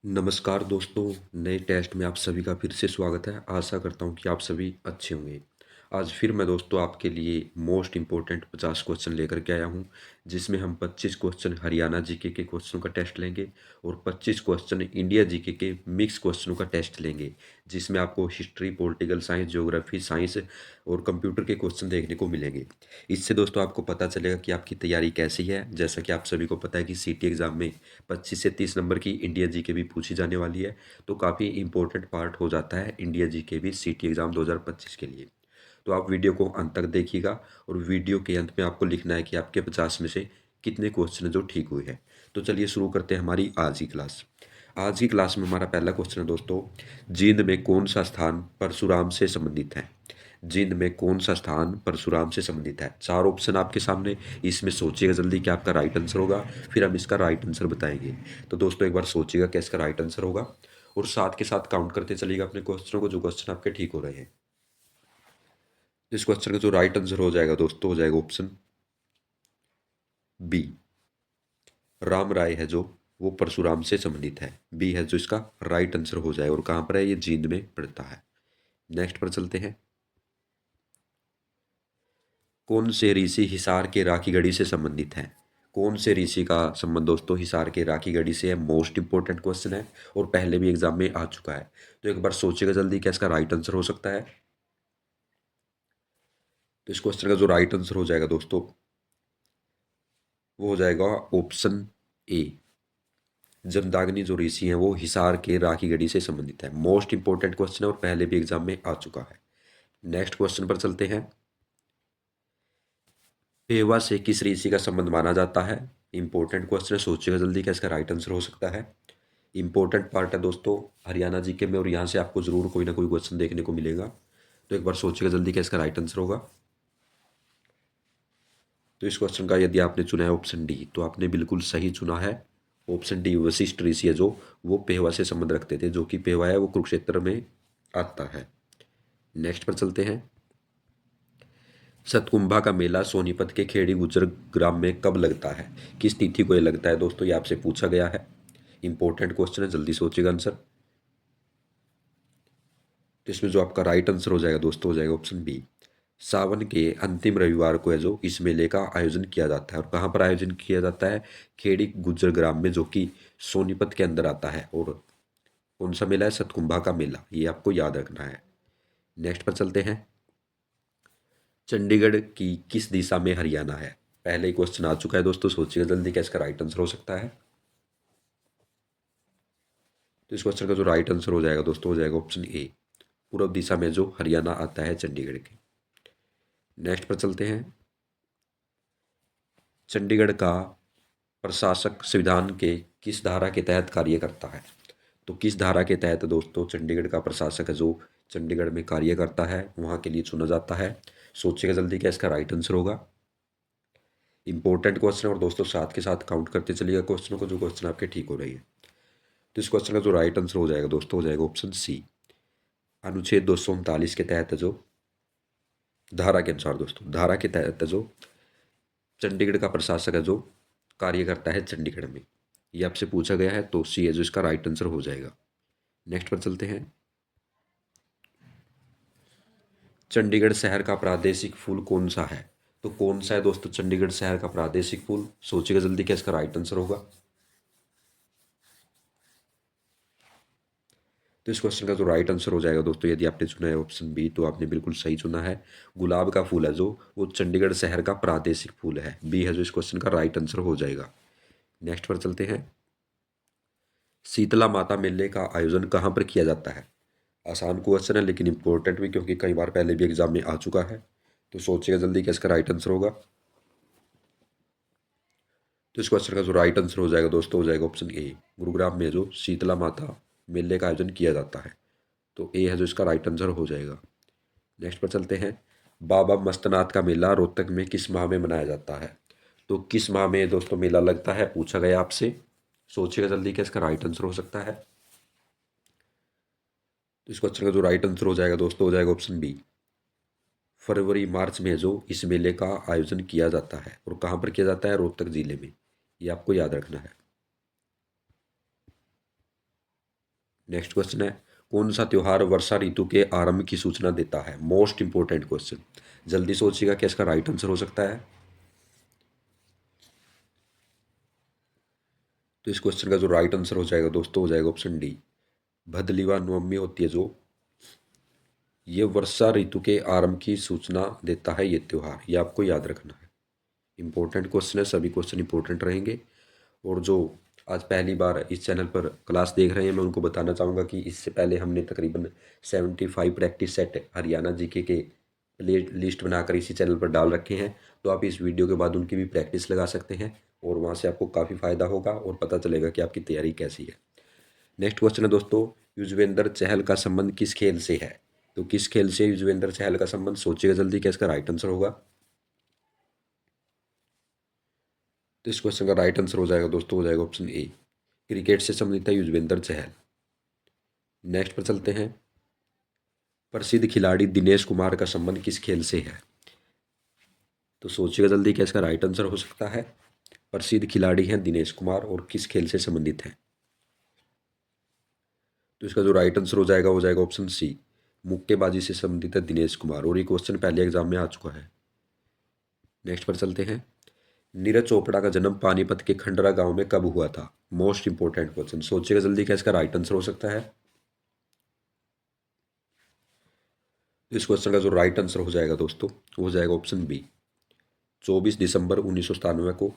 नमस्कार दोस्तों, नए टेस्ट में आप सभी का फिर से स्वागत है। आशा करता हूँ कि आप सभी अच्छे होंगे। आज फिर मैं दोस्तों आपके लिए मोस्ट इम्पोर्टेंट 50 क्वेश्चन लेकर के आया हूँ, जिसमें हम 25 क्वेश्चन हरियाणा जीके के क्वेश्चनों का टेस्ट लेंगे और 25 क्वेश्चन इंडिया जीके के मिक्स क्वेश्चनों का टेस्ट लेंगे, जिसमें आपको history, political science, geography, science और कंप्यूटर के क्वेश्चन देखने को मिलेंगे। इससे दोस्तों आपको पता चलेगा कि आपकी तैयारी कैसी है। जैसा कि आप सभी को पता है कि सीटी एग्ज़ाम में 25 से 30 नंबर की इंडिया जीके भी पूछी जाने वाली है, तो काफ़ी इंपॉर्टेंट पार्ट हो जाता है इंडिया जीके भी सीटी एग्ज़ाम 2025 के लिए। तो आप वीडियो को अंत तक देखिएगा और वीडियो के अंत में आपको लिखना है कि आपके 50 में से कितने क्वेश्चन जो ठीक हुए हैं। तो चलिए शुरू करते हैं हमारी आज की क्लास। आज की क्लास में हमारा पहला क्वेश्चन है दोस्तों, जींद में कौन सा स्थान परशुराम से संबंधित है? जींद में कौन सा स्थान परशुराम से संबंधित है? चार ऑप्शन आपके सामने, इसमें सोचिएगा जल्दी क्या आपका राइट आंसर होगा, फिर हम इसका राइट आंसर बताएंगे। तो दोस्तों एक बार सोचिएगा क्या इसका राइट आंसर होगा और साथ के साथ काउंट करते चलिएगा अपने क्वेश्चनों को, जो क्वेश्चन आपके ठीक हो रहे हैं। इस क्वेश्चन का जो राइट आंसर हो जाएगा दोस्तों, हो जाएगा ऑप्शन बी। राम राय है जो, वो परशुराम से संबंधित है। बी है जो इसका राइट आंसर हो जाए। और कहाँ पर है? ये जींद में पड़ता है। नेक्स्ट पर चलते हैं। कौन से ऋषि हिसार के राखी गढ़ी से संबंधित हैं? कौन से ऋषि का संबंध दोस्तों हिसार के राखी गढ़ी से है? मोस्ट इंपोर्टेंट क्वेश्चन है और पहले भी एग्जाम में आ चुका है। तो एक बार सोचिएगा जल्दी क्या इसका राइट आंसर हो सकता है। तो इस क्वेश्चन का जो राइट आंसर हो जाएगा दोस्तों, वो हो जाएगा ऑप्शन ए। जमदाग्नि जो ऋषि हैं वो हिसार के राखी गढ़ी से संबंधित है। मोस्ट इंपोर्टेंट क्वेश्चन है और पहले भी एग्जाम में आ चुका है। नेक्स्ट क्वेश्चन पर चलते हैं। पेवा से किस ऋषि का संबंध माना जाता है? इंपॉर्टेंट क्वेश्चन है, सोचिएगा जल्दी क्या इसका राइट आंसर हो सकता है। इंपॉर्टेंट पार्ट है दोस्तों हरियाणा जीके में और यहाँ से आपको जरूर कोई ना कोई क्वेश्चन देखने को मिलेगा। तो एक बार सोचिएगा जल्दी क्या इसका राइट आंसर होगा। तो इस क्वेश्चन का यदि आपने चुना है ऑप्शन डी, तो आपने बिल्कुल सही चुना है। ऑप्शन डी, वशिष्ठ ऋषि है जो, वो पेवा से संबंध रखते थे। जो कि पेवा है वो कुरुक्षेत्र में आता है। नेक्स्ट पर चलते हैं। सतकुंभा का मेला सोनीपत के खेड़ी गुज्जर ग्राम में कब लगता है? किस तिथि को ये लगता है दोस्तों? ये आपसे पूछा गया है। इंपॉर्टेंट क्वेश्चन है, जल्दी सोचिएगा आंसर। तो इसमें जो आपका राइट आंसर हो जाएगा दोस्तों, हो जाएगा ऑप्शन बी। सावन के अंतिम रविवार को है जो इस मेले का आयोजन किया जाता है। और कहाँ पर आयोजन किया जाता है? खेड़ी गुज्जर ग्राम में, जो कि सोनीपत के अंदर आता है। और कौन सा मेला है? सतकुंभा का मेला। ये आपको याद रखना है। नेक्स्ट पर चलते हैं। चंडीगढ़ की किस दिशा में हरियाणा है? पहले ही क्वेश्चन आ चुका है दोस्तों, सोचिएगा जल्दी क्या इसका राइट आंसर हो सकता है। तो इस क्वेश्चन का जो राइट आंसर हो जाएगा दोस्तों, हो जाएगा ऑप्शन ए। पूर्व दिशा में जो हरियाणा आता है चंडीगढ़ के। नेक्स्ट पर चलते हैं। चंडीगढ़ का प्रशासक संविधान के किस धारा के तहत कार्य करता है? तो किस धारा के तहत दोस्तों चंडीगढ़ का प्रशासक है जो चंडीगढ़ में कार्य करता है, वहाँ के लिए चुना जाता है? सोचिएगा जल्दी क्या इसका राइट आंसर होगा। इंपॉर्टेंट क्वेश्चन है और दोस्तों साथ के साथ काउंट करते चलिएगा क्वेश्चनों को, जो क्वेश्चन आपके ठीक हो रही है। तो इस क्वेश्चन का जो राइट आंसर हो जाएगा दोस्तों, हो जाएगा ऑप्शन सी। अनुच्छेद 239 के तहत जो, धारा के अनुसार दोस्तों, धारा के तहत जो चंडीगढ़ का प्रशासक है जो कार्य करता है चंडीगढ़ में, ये आपसे पूछा गया है। तो सी है जो इसका राइट आंसर हो जाएगा। नेक्स्ट पर चलते हैं। चंडीगढ़ शहर का प्रादेशिक फूल कौन सा है? तो कौन सा है दोस्तों चंडीगढ़ शहर का प्रादेशिक फूल? सोचिएगा जल्दी क्या इसका राइट आंसर होगा। तो इस क्वेश्चन का जो राइट आंसर हो जाएगा दोस्तों, यदि आपने चुना है ऑप्शन बी, तो आपने बिल्कुल सही चुना है। गुलाब का फूल है जो, वो चंडीगढ़ शहर का प्रादेशिक फूल है। बी है जो इस क्वेश्चन का राइट आंसर हो जाएगा। नेक्स्ट पर चलते हैं। शीतला माता मेले का आयोजन कहाँ पर किया जाता है? आसान क्वेश्चन है लेकिन इंपॉर्टेंट भी, क्योंकि कई बार पहले भी एग्जाम में आ चुका है। तो सोचिएगा जल्दी क्या इसका राइट आंसर होगा। तो इस क्वेश्चन का जो राइट आंसर हो जाएगा दोस्तों, हो जाएगा ऑप्शन ए। गुरुग्राम में जो शीतला माता मेले का आयोजन किया जाता है। तो ए है जो इसका राइट आंसर हो जाएगा। नेक्स्ट पर चलते हैं। बाबा मस्तनाथ का मेला रोहतक में किस माह में मनाया जाता है? तो किस माह में दोस्तों मेला लगता है, पूछा गया आपसे। सोचिएगा जल्दी क्या इसका राइट आंसर हो सकता है। तो इस क्वेश्चन का जो राइट आंसर हो जाएगा दोस्तों, हो जाएगा ऑप्शन बी। फरवरी मार्च में जो इस मेले का आयोजन किया जाता है। और कहाँ पर किया जाता है? रोहतक जिले में। ये आपको याद रखना है। नेक्स्ट क्वेश्चन है, कौन सा त्योहार वर्षा ऋतु के आरंभ की सूचना देता है? मोस्ट इंपोर्टेंट क्वेश्चन, जल्दी सोचिएगा क्या इसका राइट आंसर हो सकता है। तो इस क्वेश्चन का जो राइट आंसर हो जाएगा दोस्तों, हो जाएगा ऑप्शन डी, भदलीवा नवमी होती है जो, ये वर्षा ऋतु के आरंभ की सूचना देता है ये त्योहार, ये आपको याद रखना है। इंपॉर्टेंट क्वेश्चन है, सभी क्वेश्चन इंपॉर्टेंट रहेंगे। और जो आज पहली बार इस चैनल पर क्लास देख रहे हैं, मैं उनको बताना चाहूँगा कि इससे पहले हमने तकरीबन 75 प्रैक्टिस सेट हरियाणा जीके के प्ले लिस्ट बनाकर इसी चैनल पर डाल रखे हैं। तो आप इस वीडियो के बाद उनकी भी प्रैक्टिस लगा सकते हैं और वहाँ से आपको काफ़ी फ़ायदा होगा और पता चलेगा कि आपकी तैयारी कैसी है। नेक्स्ट क्वेश्चन है दोस्तों, युजवेंद्र चहल का संबंध किस खेल से है? तो किस खेल से युजवेंद्र चहल का संबंध, सोचिएगा जल्दी क्या इसका राइट आंसर होगा। तो इस क्वेश्चन का राइट आंसर हो जाएगा दोस्तों, हो जाएगा ऑप्शन ए, क्रिकेट से संबंधित है युजवेंद्र चहल। नेक्स्ट पर चलते हैं, प्रसिद्ध खिलाड़ी दिनेश कुमार का संबंध किस खेल से है? तो सोचिएगा जल्दी क्या इसका राइट आंसर हो सकता है। प्रसिद्ध खिलाड़ी हैं दिनेश कुमार और किस खेल से संबंधित हैं? तो इसका जो राइट आंसर हो जाएगा ऑप्शन सी, मुक्केबाजी से संबंधित है दिनेश कुमार, और ये क्वेश्चन पहले एग्जाम में आ चुका है। नेक्स्ट पर चलते हैं, नीरज चोपड़ा का जन्म पानीपत के खंडरा गांव में कब हुआ था? मोस्ट इंपोर्टेंट क्वेश्चन, सोचिएगा जल्दी क्या इसका राइट आंसर हो सकता है। तो इस क्वेश्चन का जो राइट आंसर हो जाएगा दोस्तों, वो हो जाएगा ऑप्शन बी, 24 दिसंबर 1997 को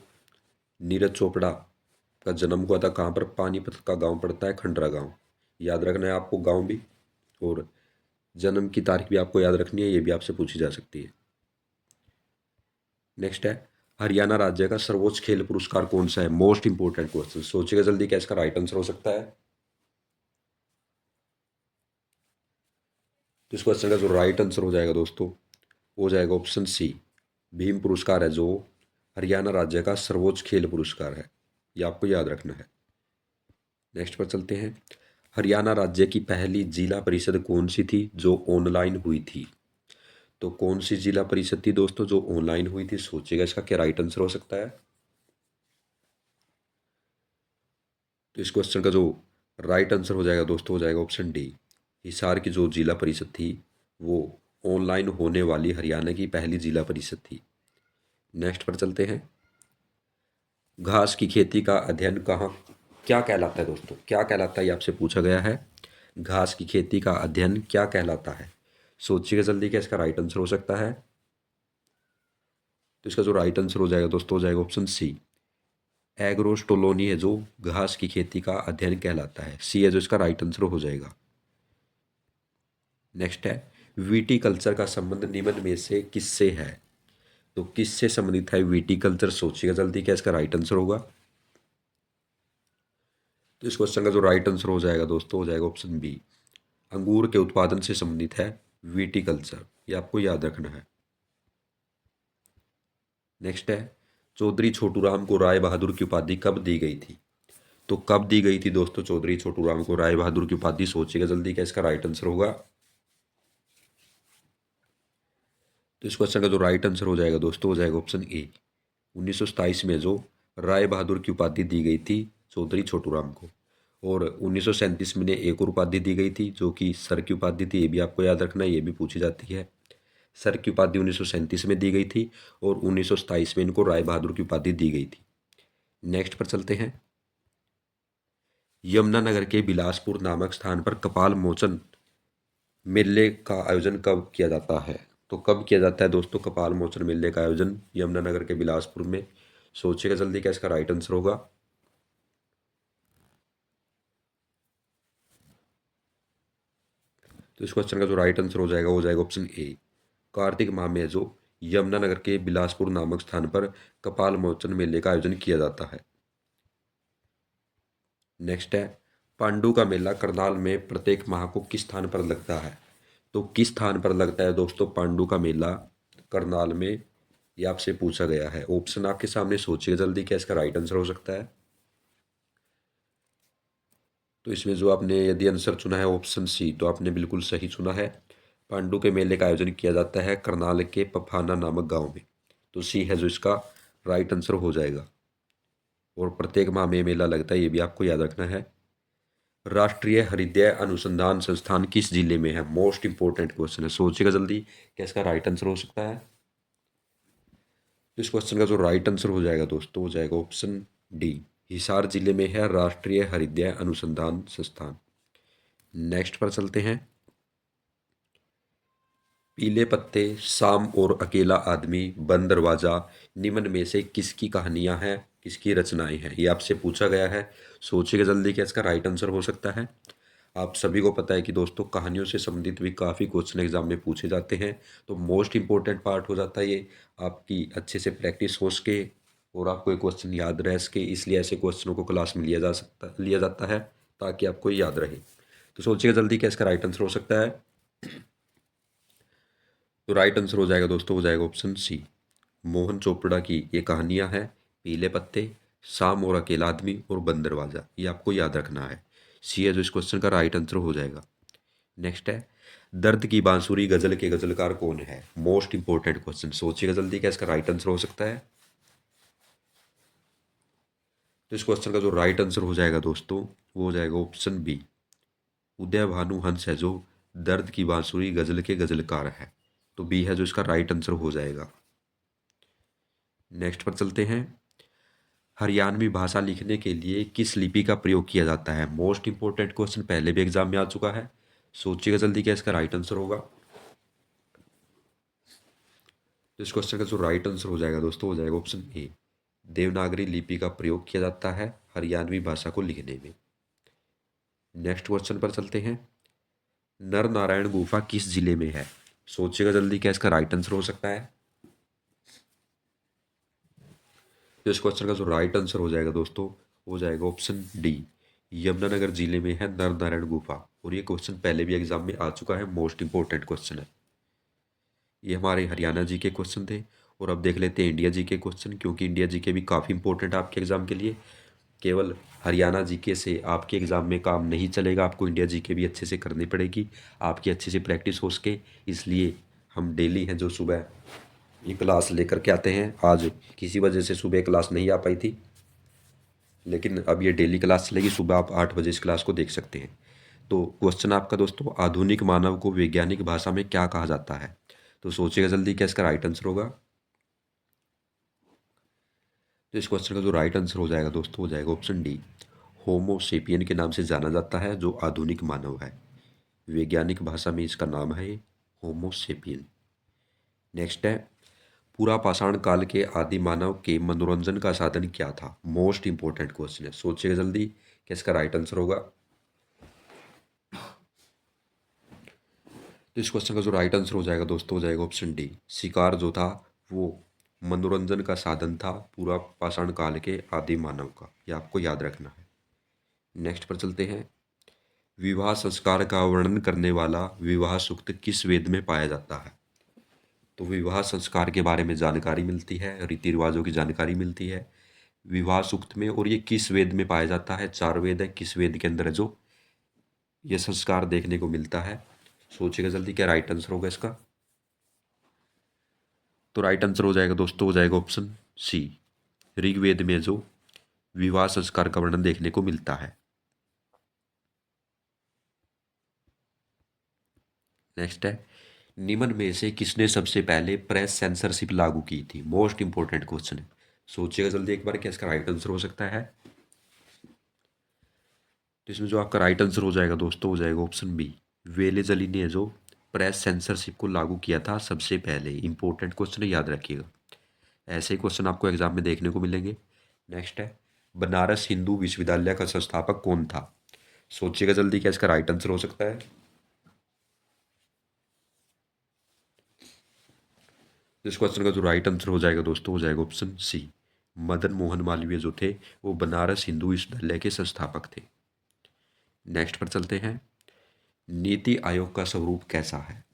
नीरज चोपड़ा का जन्म हुआ था। कहाँ पर? पानीपत का गांव पड़ता है खंडरा गांव, याद रखना है आपको गांव भी, और जन्म की तारीख भी आपको याद रखनी है, ये भी आपसे पूछी जा सकती है। नेक्स्ट है, हरियाणा राज्य का सर्वोच्च खेल पुरस्कार कौन सा है? मोस्ट इंपोर्टेंट क्वेश्चन, सोचिएगा जल्दी क्या इसका राइट आंसर हो सकता है। तो इस क्वेश्चन का जो राइट आंसर हो जाएगा दोस्तों, वो हो जाएगा ऑप्शन सी, भीम पुरस्कार है जो हरियाणा राज्य का सर्वोच्च खेल पुरस्कार है, ये आपको याद रखना है। नेक्स्ट पर चलते हैं, हरियाणा राज्य की पहली जिला परिषद कौन सी थी जो ऑनलाइन हुई थी? तो कौन सी जिला परिषद थी दोस्तों जो ऑनलाइन हुई थी? सोचिएगा इसका क्या राइट आंसर हो सकता है। तो इस क्वेश्चन का जो राइट आंसर हो जाएगा दोस्तों, हो जाएगा ऑप्शन डी, हिसार की जो जिला परिषद थी वो ऑनलाइन होने वाली हरियाणा की पहली जिला परिषद थी। नेक्स्ट पर चलते हैं, घास की खेती का अध्ययन कहाँ क्या कहलाता है दोस्तों? क्या कहलाता है ये आपसे पूछा गया है। घास की खेती का अध्ययन क्या कहलाता है? सोचिएगा जल्दी क्या इसका राइट आंसर हो सकता है। तो इसका जो राइट आंसर हो जाएगा दोस्तों, हो जाएगा ऑप्शन सी, एग्रोस्टोलोनी है जो घास की खेती का अध्ययन कहलाता है, सी है जो इसका राइट आंसर हो जाएगा। नेक्स्ट है, विटीकल्चर का संबंध निम्न में से किससे है? तो किससे संबंधित है विटीकल्चर? सोचिएगा जल्दी क्या इसका राइट आंसर होगा। तो इस क्वेश्चन का जो राइट आंसर हो जाएगा दोस्तों, हो जाएगा ऑप्शन बी, अंगूर के उत्पादन से संबंधित है विटीकल्चर, ये आपको याद रखना है। नेक्स्ट है, चौधरी छोटूराम को राय बहादुर की उपाधि कब दी गई थी? तो कब दी गई थी दोस्तों चौधरी छोटूराम को राय बहादुर की उपाधि? सोचिएगा जल्दी क्या इसका राइट आंसर होगा। तो इस क्वेश्चन का जो राइट आंसर हो जाएगा दोस्तों, हो जाएगा ऑप्शन ए, 1927 में जो राय बहादुर की उपाधि दी गई थी चौधरी छोटूराम को, और 1937 में एक और उपाधि दी गई थी जो कि सर की उपाधि थी, ये भी आपको याद रखना है, ये भी पूछी जाती है। सर की उपाधि 1937 में दी गई थी और 1927 में इनको राय बहादुर की उपाधि दी गई थी। नेक्स्ट पर चलते हैं, यमुनानगर के बिलासपुर नामक स्थान पर कपाल मोचन मेले का आयोजन कब किया जाता है? तो कब किया जाता है दोस्तों कपाल मोचन मेले का आयोजन यमुनानगर के बिलासपुर में? सोचिएगा जल्दी क्या इसका राइट आंसर होगा। तो इस क्वेश्चन का जो राइट आंसर हो जाएगा, हो जाएगा ऑप्शन ए, कार्तिक माह में जो यमुनानगर के बिलासपुर नामक स्थान पर कपाल मोचन मेले का आयोजन किया जाता है। नेक्स्ट है, पांडु का मेला करनाल में प्रत्येक माह को किस स्थान पर लगता है? तो किस स्थान पर लगता है दोस्तों पांडु का मेला करनाल में, ये आपसे पूछा गया है। ऑप्शन आपके सामने, सोचिएगा जल्दी क्या इसका राइट आंसर हो सकता है। तो इसमें जो आपने यदि आंसर चुना है ऑप्शन सी, तो आपने बिल्कुल सही चुना है। पांडु के मेले का आयोजन किया जाता है करनाल के पफाना नामक गांव में, तो सी है जो इसका राइट आंसर हो जाएगा। और प्रत्येक माह में मेला लगता है, ये भी आपको याद रखना है। राष्ट्रीय हृदय अनुसंधान संस्थान किस जिले में है? मोस्ट इंपॉर्टेंट क्वेश्चन है, सोचिएगा जल्दी क्या इसका राइट आंसर हो सकता है। तो इस क्वेश्चन का जो राइट आंसर हो जाएगा दोस्तों, हो जाएगा ऑप्शन डी, हिसार जिले में है राष्ट्रीय हृदय अनुसंधान संस्थान। नेक्स्ट पर चलते हैं। पीले पत्ते, शाम और अकेला आदमी, बंद दरवाजा, निम्न में से किसकी कहानियां हैं, किसकी रचनाएं हैं, ये आपसे पूछा गया है। सोचिएगा जल्दी क्या इसका राइट आंसर हो सकता है। आप सभी को पता है कि दोस्तों कहानियों से संबंधित भी काफ़ी क्वेश्चन एग्जाम में पूछे जाते हैं, तो मोस्ट इंपॉर्टेंट पार्ट हो जाता है ये, आपकी अच्छे से प्रैक्टिस हो सके और आपको ये क्वेश्चन याद रह सके, इसलिए ऐसे क्वेश्चनों को क्लास में लिया जाता है ताकि आपको याद रहे। तो सोचिएगा जल्दी क्या इसका राइट आंसर हो सकता है। तो राइट आंसर हो जाएगा दोस्तों, हो जाएगा ऑप्शन सी, मोहन चोपड़ा की ये कहानियां हैं, पीले पत्ते, शाम और अकेला आदमी और बंद दरवाजा, ये आपको याद रखना है। सी है जो इस क्वेश्चन का राइट आंसर हो जाएगा। नेक्स्ट है, दर्द की बांसुरी गजल के गजलकार कौन है? मोस्ट इंपॉर्टेंट क्वेश्चन, सोचिएगा जल्दी क्या इसका राइट आंसर हो सकता है। तो इस क्वेश्चन का जो राइट आंसर हो जाएगा दोस्तों, वो हो जाएगा ऑप्शन बी, उदय भानु हंस है जो दर्द की बांसुरी गजल के गजलकार है। तो बी है जो इसका राइट आंसर हो जाएगा। नेक्स्ट पर चलते हैं। हरियाणवी भाषा लिखने के लिए किस लिपि का प्रयोग किया जाता है? मोस्ट इंपॉर्टेंट क्वेश्चन, पहले भी एग्जाम में आ चुका है, सोचिएगा जल्दी क्या इसका राइट आंसर होगा। तो इस क्वेश्चन का जो राइट आंसर हो जाएगा दोस्तों, हो जाएगा ऑप्शन ए, देवनागरी लिपि का प्रयोग किया जाता है हरियाणवी भाषा को लिखने में। नेक्स्ट क्वेश्चन पर चलते हैं। नर नारायण गुफा किस जिले में है? सोचिएगा जल्दी क्या इसका राइट आंसर हो सकता है। तो इस क्वेश्चन का जो राइट आंसर हो जाएगा दोस्तों, हो जाएगा ऑप्शन डी, यमुनानगर जिले में है नर नारायण गुफा, और ये क्वेश्चन पहले भी एग्जाम में आ चुका है, मोस्ट इंपॉर्टेंट क्वेश्चन है। ये हमारे हरियाणा जी के क्वेश्चन थे। और अब देख लेते हैं इंडिया जी के क्वेश्चन, क्योंकि इंडिया जी के भी काफ़ी इंपॉर्टेंट है आपके एग्जाम के लिए। केवल हरियाणा जीके से आपके एग्ज़ाम में काम नहीं चलेगा, आपको इंडिया जीके भी अच्छे से करनी पड़ेगी, आपकी अच्छे से प्रैक्टिस हो सके। इसलिए हम डेली हैं जो सुबह ये क्लास लेकर के आते हैं। आज किसी वजह से सुबह क्लास नहीं आ पाई थी, लेकिन अब ये डेली क्लास चलेगी, सुबह आप 8 बजे इस क्लास को देख सकते हैं। तो क्वेश्चन आपका दोस्तों, आधुनिक मानव को वैज्ञानिक भाषा में क्या कहा जाता है? तो सोचिएगा जल्दी क्या इसका राइट आंसर होगा। तो इस क्वेश्चन का जो राइट आंसर हो जाएगा दोस्तों, हो जाएगा ऑप्शन डी, होमो सेपियन के नाम से जाना जाता है जो आधुनिक मानव है। वैज्ञानिक भाषा में इसका नाम है होमो सेपियन। नेक्स्ट है, पूरा पाषाण काल के आदि मानव के मनोरंजन का साधन क्या था? मोस्ट इंपॉर्टेंट क्वेश्चन है, सोचिएगा जल्दी क्या इसका राइट आंसर होगा। तो इस क्वेश्चन का जो राइट आंसर हो जाएगा दोस्तों, हो जाएगा ऑप्शन डी, शिकार जो था वो मनोरंजन का साधन था पूरा पाषाण काल के आदि मानव का, ये आपको याद रखना है। नेक्स्ट पर चलते हैं। विवाह संस्कार का वर्णन करने वाला विवाह सूक्त किस वेद में पाया जाता है? तो विवाह संस्कार के बारे में जानकारी मिलती है, रीति रिवाजों की जानकारी मिलती है विवाह सूक्त में, और ये किस वेद में पाया जाता है? 4 वेद है, किस वेद के अंदर है जो ये संस्कार देखने को मिलता है? सोचिएगा जल्दी क्या राइट आंसर होगा इसका। तो राइट आंसर हो जाएगा दोस्तों, हो जाएगा ऑप्शन सी, ऋग्वेद में जो विवाह संस्कार का वर्णन देखने को मिलता है। नेक्स्ट है, निम्न में से किसने सबसे पहले प्रेस सेंसरशिप लागू की थी? मोस्ट इंपॉर्टेंट क्वेश्चन है, सोचिएगा जल्दी एक बार क्या इसका राइट आंसर हो सकता है। तो इसमें जो आपका राइट आंसर हो जाएगा दोस्तों, हो जाएगा ऑप्शन बी, वेलेजली ने जो प्रेस सेंसरशिप को लागू किया था सबसे पहले। इंपॉर्टेंट क्वेश्चन है, याद रखिएगा, ऐसे क्वेश्चन आपको एग्जाम में देखने को मिलेंगे। नेक्स्ट है, बनारस हिंदू विश्वविद्यालय का संस्थापक कौन था? सोचिएगा जल्दी क्या इसका राइट आंसर हो सकता है। इस क्वेश्चन का जो राइट आंसर हो जाएगा दोस्तों, हो जाएगा ऑप्शन सी, मदन मोहन मालवीय जो थे वो बनारस हिंदू विश्वविद्यालय के संस्थापक थे। नेक्स्ट पर चलते हैं। नीति आयोग का स्वरूप कैसा है?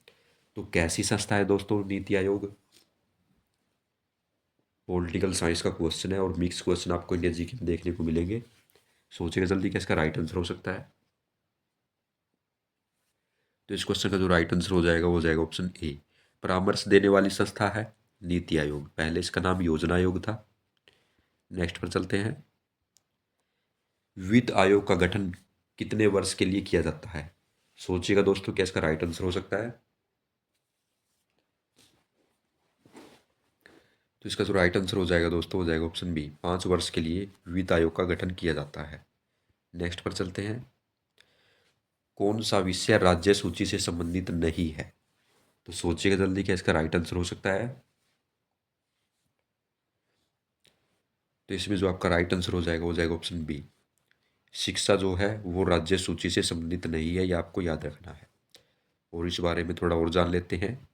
तो कैसी संस्था है दोस्तों नीति आयोग? पॉलिटिकल साइंस का क्वेश्चन है और मिक्स क्वेश्चन आपको इंडिया जीके में देखने को मिलेंगे। सोचिएगा जल्दी क्या इसका राइट आंसर हो सकता है। तो इस क्वेश्चन का जो राइट आंसर हो जाएगा वो हो जाएगा ऑप्शन ए, परामर्श देने वाली संस्था है नीति आयोग, पहले इसका नाम योजना आयोग था। नेक्स्ट पर चलते हैं। वित्त आयोग का गठन कितने वर्ष के लिए किया जाता है? सोचिएगा दोस्तों, क्या इसका राइट आंसर हो सकता है? तो इसका जो राइट आंसर हो जाएगा दोस्तों, हो जाएगा ऑप्शन बी, 5 वर्ष के लिए वित्त आयोग का गठन किया जाता है। नेक्स्ट पर चलते हैं। कौन सा विषय राज्य सूची से संबंधित नहीं है? तो सोचिएगा जल्दी, क्या इसका राइट आंसर हो सकता है? तो इसमें जो आपका राइट आंसर हो जाएगा, हो जाएगा ऑप्शन बी, शिक्षा जो है वो राज्य सूची से संबंधित नहीं है, ये आपको याद रखना है। और इस बारे में थोड़ा और जान लेते हैं।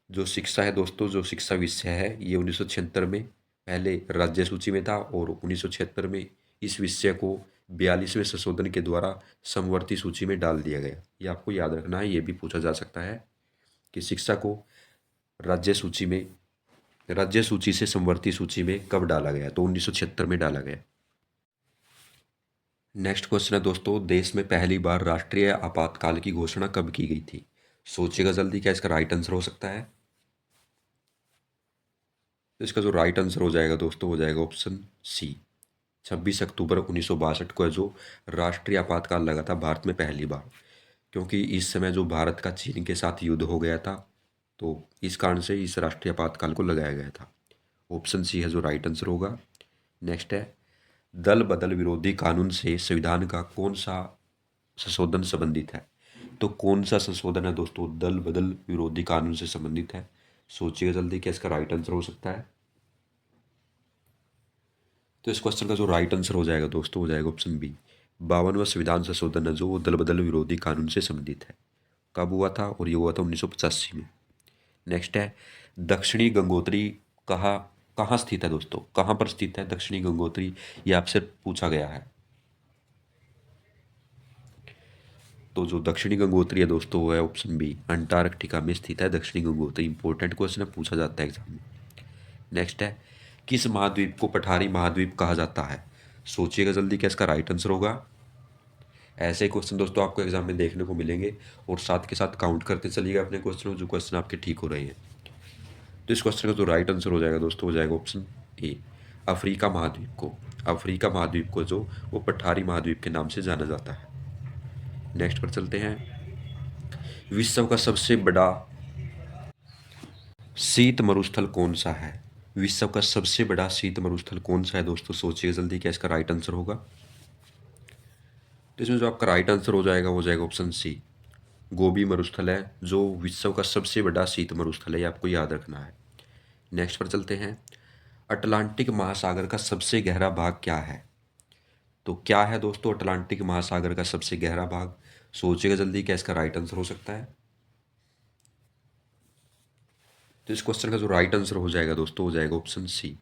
जो शिक्षा है दोस्तों, जो शिक्षा विषय है, ये 1976 में पहले राज्य सूची में था और 1976 में इस विषय को 42वें संशोधन के द्वारा समवर्ती सूची में डाल दिया गया। ये आपको याद रखना है। ये भी पूछा जा सकता है कि शिक्षा को राज्य सूची में, राज्य सूची से समवर्ती सूची में कब डाला गया? तो 1976 में डाला गया। नेक्स्ट क्वेश्चन है दोस्तों, देश में पहली बार राष्ट्रीय आपातकाल की घोषणा कब की गई थी? सोचिएगा जल्दी, क्या इसका राइट आंसर हो सकता है? तो इसका जो राइट आंसर हो जाएगा दोस्तों, हो जाएगा ऑप्शन सी, 26 अक्टूबर 1962 को है जो राष्ट्रीय आपातकाल लगा था भारत में पहली बार। क्योंकि इस समय जो भारत का चीन के साथ युद्ध हो गया था, तो इस कारण से इस राष्ट्रीय आपातकाल को लगाया गया था। ऑप्शन सी है जो राइट आंसर होगा। नेक्स्ट है, दल बदल विरोधी कानून से संविधान का कौन सा संशोधन संबंधित है? तो कौन सा संशोधन है दोस्तों दल बदल विरोधी कानून से संबंधित है? सोचिएगा जल्दी, क्या इसका राइट आंसर हो सकता है? तो इस क्वेश्चन का जो राइट आंसर हो जाएगा दोस्तों, हो जाएगा ऑप्शन बी, 52वां संविधान संशोधन है जो वो दल बदल विरोधी कानून से संबंधित है। कब हुआ था? और ये हुआ था 1985 में। नेक्स्ट है, दक्षिणी गंगोत्री कहाँ कहाँ स्थित है दोस्तों? कहाँ पर स्थित है दक्षिणी गंगोत्री? ये आपसे पूछा गया है। तो जो दक्षिणी गंगोत्री है दोस्तों, वो है ऑप्शन बी, अंटार्कटिका में स्थित है दक्षिणी गंगोत्री। इंपॉर्टेंट क्वेश्चन है, पूछा जाता है एग्जाम में। नेक्स्ट है, किस महाद्वीप को पठारी महाद्वीप कहा जाता है? सोचिएगा जल्दी, क्या इसका राइट आंसर होगा? ऐसे क्वेश्चन दोस्तों आपको एग्जाम में देखने को मिलेंगे और साथ के साथ काउंट करते चलिएगा अपने क्वेश्चन, जो क्वेश्चन आपके ठीक हो रहे हैं। तो इस क्वेश्चन का जो राइट आंसर हो जाएगा दोस्तों, हो जाएगा ऑप्शन ए, अफ्रीका महाद्वीप को। अफ्रीका महाद्वीप को जो वो पठारी महाद्वीप के नाम से जाना जाता है। नेक्स्ट पर चलते हैं। विश्व का सबसे बड़ा शीत मरुस्थल कौन सा है? विश्व का सबसे बड़ा शीत मरुस्थल कौन सा है दोस्तों? सोचिए जल्दी, क्या इसका राइट आंसर होगा? तो इसमें जो आपका राइट आंसर हो जाएगा, हो जाएगा ऑप्शन सी, गोबी मरुस्थल है जो विश्व का सबसे बड़ा शीत मरुस्थल है। ये आपको याद रखना है। नेक्स्ट पर चलते हैं। अटलांटिक महासागर का सबसे गहरा भाग क्या है? तो क्या है दोस्तों अटलांटिक महासागर का सबसे गहरा भाग? सोचिएगा जल्दी, क्या इसका राइट आंसर हो सकता है? तो इस क्वेश्चन का जो राइट आंसर हो जाएगा दोस्तों, हो जाएगा ऑप्शन सी,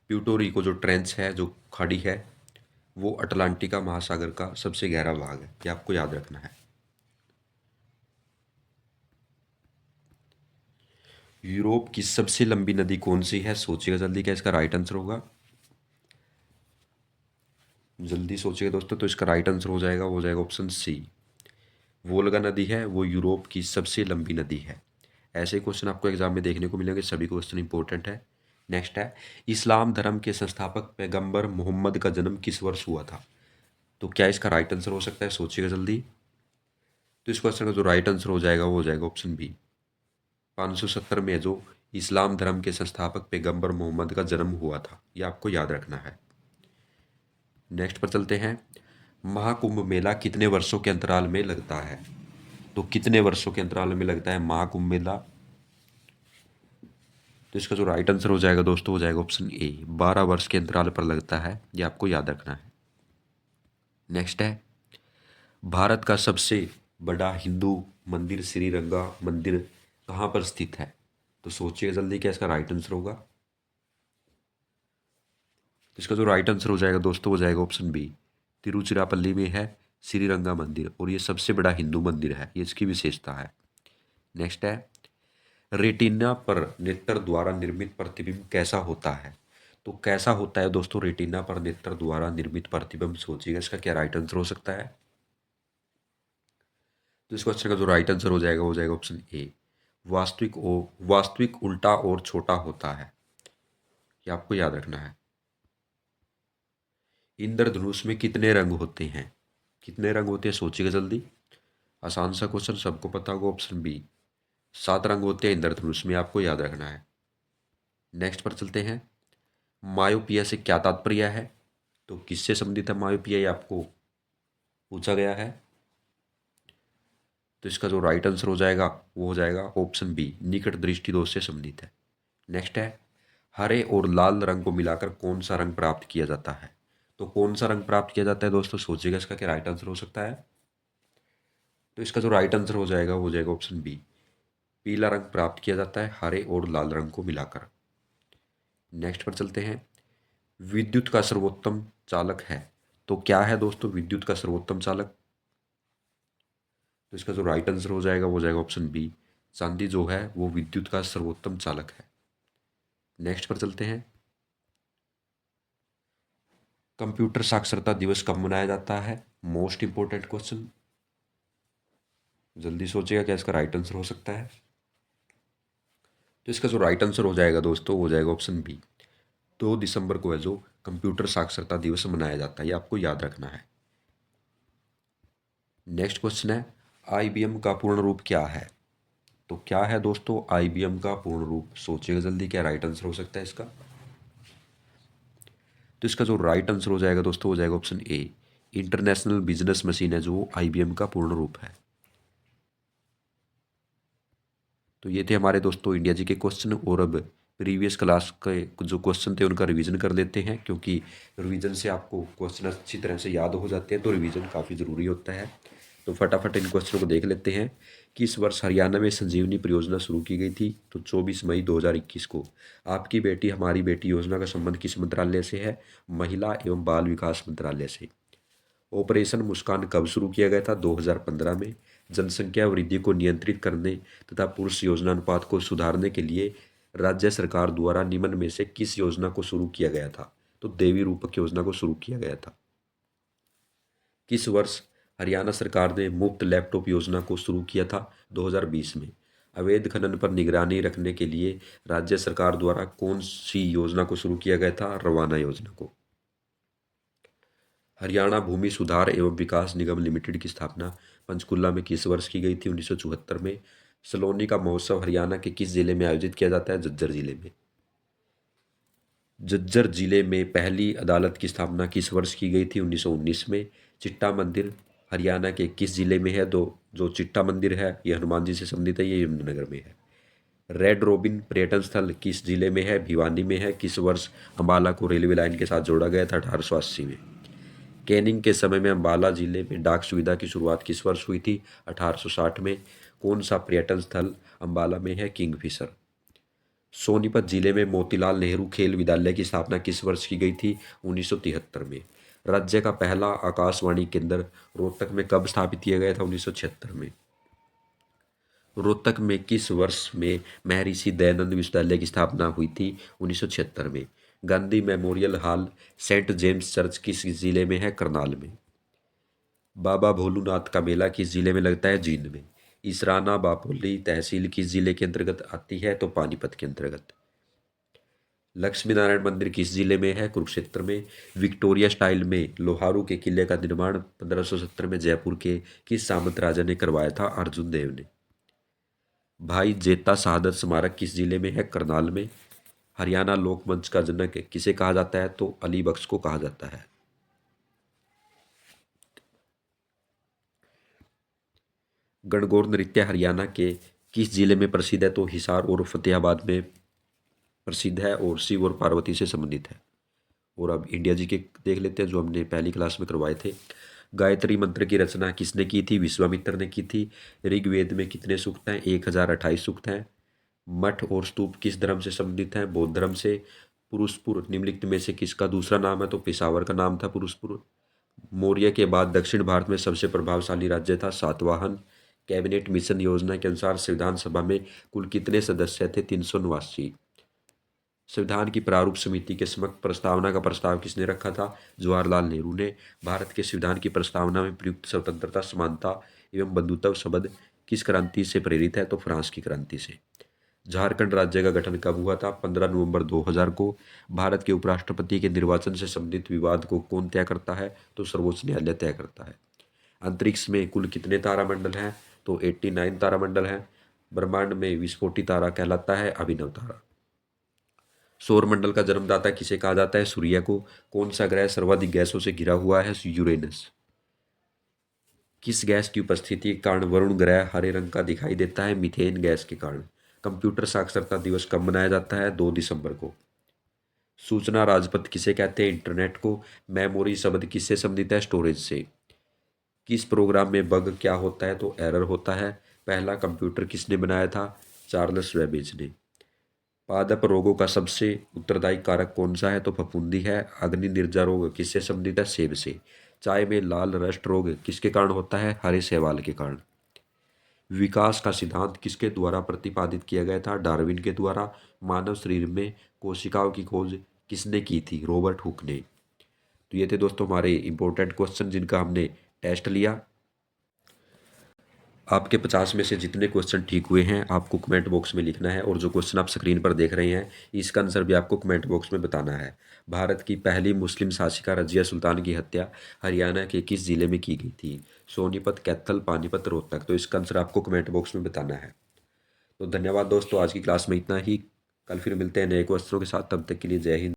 प्यूटोरिको जो ट्रेंच है, जो खाड़ी है, वो अटलांटिका महासागर का सबसे गहरा भाग है। ये आपको याद रखना है। यूरोप की सबसे लंबी नदी कौन सी है? सोचिएगा जल्दी, क्या इसका राइट आंसर होगा? जल्दी सोचिएगा दोस्तों। तो इसका राइट आंसर हो जाएगा, हो जाएगा ऑप्शन सी, वोल्गा नदी है वो यूरोप की सबसे लंबी नदी है। ऐसे क्वेश्चन आपको एग्जाम में देखने को मिलेंगे, सभी क्वेश्चन इंपॉर्टेंट है। नेक्स्ट है, इस्लाम धर्म के संस्थापक पैगंबर मोहम्मद का जन्म किस वर्ष हुआ था? तो क्या इसका राइट आंसर हो सकता है? सोचिएगा जल्दी। तो इस क्वेश्चन का जो राइट आंसर हो जाएगा, वो हो जाएगा ऑप्शन बी, 570 में जो इस्लाम धर्म के संस्थापक पैगंबर मोहम्मद का जन्म हुआ था। ये आपको याद रखना है। नेक्स्ट पर चलते हैं। महाकुंभ मेला कितने वर्षों के अंतराल में लगता है? तो कितने वर्षों के अंतराल में लगता है महाकुंभ मेला? तो इसका जो राइट आंसर हो जाएगा दोस्तों, हो जाएगा ऑप्शन ए, 12 वर्ष के अंतराल पर लगता है। ये आपको याद रखना है। नेक्स्ट है, भारत का सबसे बड़ा हिंदू मंदिर श्रीरंगा मंदिर कहाँ पर स्थित है? तो सोचिए जल्दी, क्या इसका राइट आंसर होगा? तो इसका जो राइट आंसर हो जाएगा दोस्तों, हो जाएगा ऑप्शन बी, तिरुचिरापल्ली में है श्रीरंगा मंदिर और ये सबसे बड़ा हिंदू मंदिर है। ये इसकी विशेषता है। नेक्स्ट है, रेटिना पर नेत्र द्वारा निर्मित प्रतिबिंब कैसा होता है? तो कैसा होता है दोस्तों रेटिना पर नेत्र द्वारा निर्मित प्रतिबिंब? सोचिएगा इसका क्या राइट आंसर हो सकता है? तो इस क्वेश्चन का जो राइट आंसर हो जाएगा, हो जाएगा ऑप्शन ए, वास्तविक उल्टा और छोटा होता है। ये आपको याद रखना है। इंद्रधनुष में कितने रंग होते हैं? कितने रंग होते हैं सोचिएगा जल्दी। आसान सा क्वेश्चन, सबको पता होगा। ऑप्शन बी, 7 रंग होते हैं इंद्रधनुष में, आपको याद रखना है। नेक्स्ट पर चलते हैं। मायोपिया से क्या तात्पर्य है? तो किससे संबंधित है मायोपिया, ये आपको पूछा गया है। तो इसका जो राइट आंसर हो जाएगा वो हो जाएगा ऑप्शन बी, निकट दृष्टि दोष से संबंधित है। नेक्स्ट है, हरे और लाल रंग को मिलाकर कौन सा रंग प्राप्त किया जाता है? तो कौन सा रंग प्राप्त किया जाता है दोस्तों, सोचिएगा इसका क्या राइट आंसर हो सकता है। तो इसका जो राइट आंसर हो जाएगा वो हो जाएगा ऑप्शन बी, पीला रंग प्राप्त किया जाता है हरे और लाल रंग को मिलाकर। नेक्स्ट पर चलते हैं। विद्युत का सर्वोत्तम चालक है, तो क्या है दोस्तों विद्युत का सर्वोत्तम चालक? तो इसका जो राइट आंसर हो जाएगा वो हो जाएगा ऑप्शन बी, चांदी जो है वो विद्युत का सर्वोत्तम चालक है। नेक्स्ट पर चलते हैं। कंप्यूटर साक्षरता दिवस कब मनाया जाता है? मोस्ट इंपोर्टेंट क्वेश्चन, जल्दी सोचिएगा क्या इसका राइट आंसर हो सकता है। तो इसका जो राइट आंसर हो जाएगा दोस्तों वो हो जाएगा ऑप्शन बी, 2 दिसंबर को है जो कंप्यूटर साक्षरता दिवस मनाया जाता है, ये आपको याद रखना है। नेक्स्ट क्वेश्चन है, आईबीएम का पूर्ण रूप क्या है? तो क्या है दोस्तों आईबीएम का पूर्ण रूप, सोचिएगा जल्दी क्या राइट आंसर हो सकता है इसका। तो इसका जो राइट आंसर हो जाएगा दोस्तों हो जाएगा option A, international business machine है जो आईबीएम का पूर्ण रूप है। तो ये थे हमारे दोस्तों इंडिया जी के क्वेश्चन, और अब प्रीवियस क्लास के जो क्वेश्चन थे उनका रिवीजन कर लेते हैं, क्योंकि रिवीजन से आपको क्वेश्चन अच्छी तरह से याद हो जाते हैं, तो रिवीजन काफ़ी ज़रूरी होता है। तो फटाफट इन क्वेश्चनों को देख लेते हैं कि इस वर्ष हरियाणा में संजीवनी परियोजना शुरू की गई थी। तो 24 मई 2021 को। आपकी बेटी हमारी बेटी योजना का संबंध किस मंत्रालय से है? महिला एवं बाल विकास मंत्रालय से। ऑपरेशन मुस्कान कब शुरू किया गया था? 2015 में। जनसंख्या वृद्धि को नियंत्रित करने तथा पुरुष योजना अनुपात को सुधारने के लिए राज्य सरकार द्वारा निम्न में से किस योजना को शुरू किया गया था? तो देवी रूपक योजना को शुरू किया गया था। किस वर्ष हरियाणा सरकार ने मुफ्त लैपटॉप योजना को शुरू किया था? 2020 में। अवैध खनन पर निगरानी रखने के लिए राज्य सरकार द्वारा कौन सी योजना को शुरू किया गया था? रवाना योजना को। हरियाणा भूमि सुधार एवं विकास निगम लिमिटेड की स्थापना पंचकुला में किस वर्ष की गई थी? 1974 में। सलोनी का महोत्सव हरियाणा के किस जिले में आयोजित किया जाता है? झज्जर जिले में। झज्जर जिले में पहली अदालत की स्थापना किस वर्ष की गई थी? 1919 में। चिट्टा मंदिर हरियाणा के किस जिले में है? जो चिट्टा मंदिर है ये हनुमान जी से संबंधित है, ये यमुनानगर में है। रेड रोबिन पर्यटन स्थल किस जिले में है? भिवानी में है। किस वर्ष अम्बाला को रेलवे लाइन के साथ जोड़ा गया था? 1880 में। कैनिंग के समय में अम्बाला जिले में डाक सुविधा की शुरुआत किस वर्ष हुई थी? 1860 में। कौन सा पर्यटन स्थल अम्बाला में है? किंगफिशर। सोनीपत जिले में मोतीलाल नेहरू खेल विद्यालय की स्थापना किस वर्ष की गई थी? 1973 में। राज्य का पहला आकाशवाणी केंद्र रोहतक में कब स्थापित किया गया था? 1976 में। रोहतक में किस वर्ष में महर्षि दयानंद विश्वविद्यालय की स्थापना हुई थी? 1976 में। Gandhi memorial hall Saint James church किस जिले में है? करनाल में। बाबा भोलूनाथ का मेला किस जिले में लगता है? जींद में। इसराना बापोली तहसील किस जिले के अंतर्गत आती है? तो पानीपत के अंतर्गत। लक्ष्मी नारायण मंदिर किस जिले में है? कुरुक्षेत्र में। विक्टोरिया स्टाइल में लोहारू के किले का निर्माण 1570 में जयपुर के किस सामंत राजा ने करवाया था? अर्जुन देव ने। भाई जेता शहादत स्मारक किस जिले में है? करनाल में। हरियाणा लोक मंच का जनक किसे कहा जाता है? तो अली बख्श को कहा जाता है। गणगौर नृत्य हरियाणा के किस जिले में प्रसिद्ध है? तो हिसार और फतेहाबाद में प्रसिद्ध है और शिव और पार्वती से संबंधित है। और अब इंडिया जी के देख लेते हैं जो हमने पहली क्लास में करवाए थे। गायत्री मंत्र की रचना किसने की थी? विश्वामित्र ने की थी। ऋग्वेद में कितने सूक्त हैं? 1028 सूक्त हैं। मठ और स्तूप किस धर्म से संबंधित हैं? बौद्ध धर्म से। पुरुषपुर निम्नलिखित में से किसका दूसरा नाम है? तो पेशावर का नाम था पुरुषपुर। मौर्य के बाद दक्षिण भारत में सबसे प्रभावशाली राज्य था सातवाहन। कैबिनेट मिशन योजना के अनुसार संविधान सभा में कुल कितने सदस्य थे? 389। संविधान की प्रारूप समिति के समक्ष प्रस्तावना का प्रस्ताव किसने रखा था? जवाहरलाल नेहरू ने। भारत के संविधान की प्रस्तावना में प्रयुक्त स्वतंत्रता, समानता एवं बंधुत्व शब्द किस क्रांति से प्रेरित है? तो फ्रांस की क्रांति से। झारखंड राज्य का गठन कब हुआ था? 15 नवंबर 2000 को। भारत के उपराष्ट्रपति के निर्वाचन से संबंधित विवाद को कौन तय करता है? तो सर्वोच्च न्यायालय तय करता है। अंतरिक्ष में कुल कितने तारामंडल हैं? तो 89 तारामंडल हैं। ब्रह्मांड में विस्फोटी तारा कहलाता है अभिनव तारा। सौर मंडल का जन्मदाता किसे कहा जाता है? सूर्य को। कौन सा ग्रह सर्वाधिक गैसों से घिरा हुआ है? यूरेनस। किस गैस की उपस्थिति के कारण वरुण ग्रह हरे रंग का दिखाई देता है? मीथेन गैस के कारण। कंप्यूटर साक्षरता दिवस कब मनाया जाता है? 2 दिसंबर को। सूचना राजपथ किसे कहते हैं? इंटरनेट को। मेमोरी शब्द किससे संबंधित है? स्टोरेज से। किस प्रोग्राम में बग क्या होता है? तो एरर होता है। पहला कंप्यूटर किसने बनाया था? चार्ल्स बेबेज ने। पादप रोगों का सबसे उत्तरदायी कारक कौन सा है? तो फफूंदी है। अग्नि निर्जा रोग किससे संबंधित है? सेब से। चाय में लाल रस्ट रोग किसके कारण होता है? हरे शैवाल के कारण। विकास का सिद्धांत किसके द्वारा प्रतिपादित किया गया था? डार्विन के द्वारा। मानव शरीर में कोशिकाओं की खोज किसने की थी? रॉबर्ट हुक ने। तो ये थे दोस्तों हमारे इंपॉर्टेंट क्वेश्चन जिनका हमने टेस्ट लिया। आपके 50 में से जितने क्वेश्चन ठीक हुए हैं आपको कमेंट बॉक्स में लिखना है, और जो क्वेश्चन आप स्क्रीन पर देख रहे हैं इसका आंसर भी आपको कमेंट बॉक्स में बताना है। भारत की पहली मुस्लिम शासिका रजिया सुल्तान की हत्या हरियाणा के किस जिले में की गई थी? सोनीपत, कैथल, पानीपत, रोहतक। तो इसका आंसर आपको कमेंट बॉक्स में बताना है। तो धन्यवाद दोस्तों, आज की क्लास में इतना ही। कल फिर मिलते हैं नए क्वेश्चनों के साथ, तब तक के लिए जय हिंद।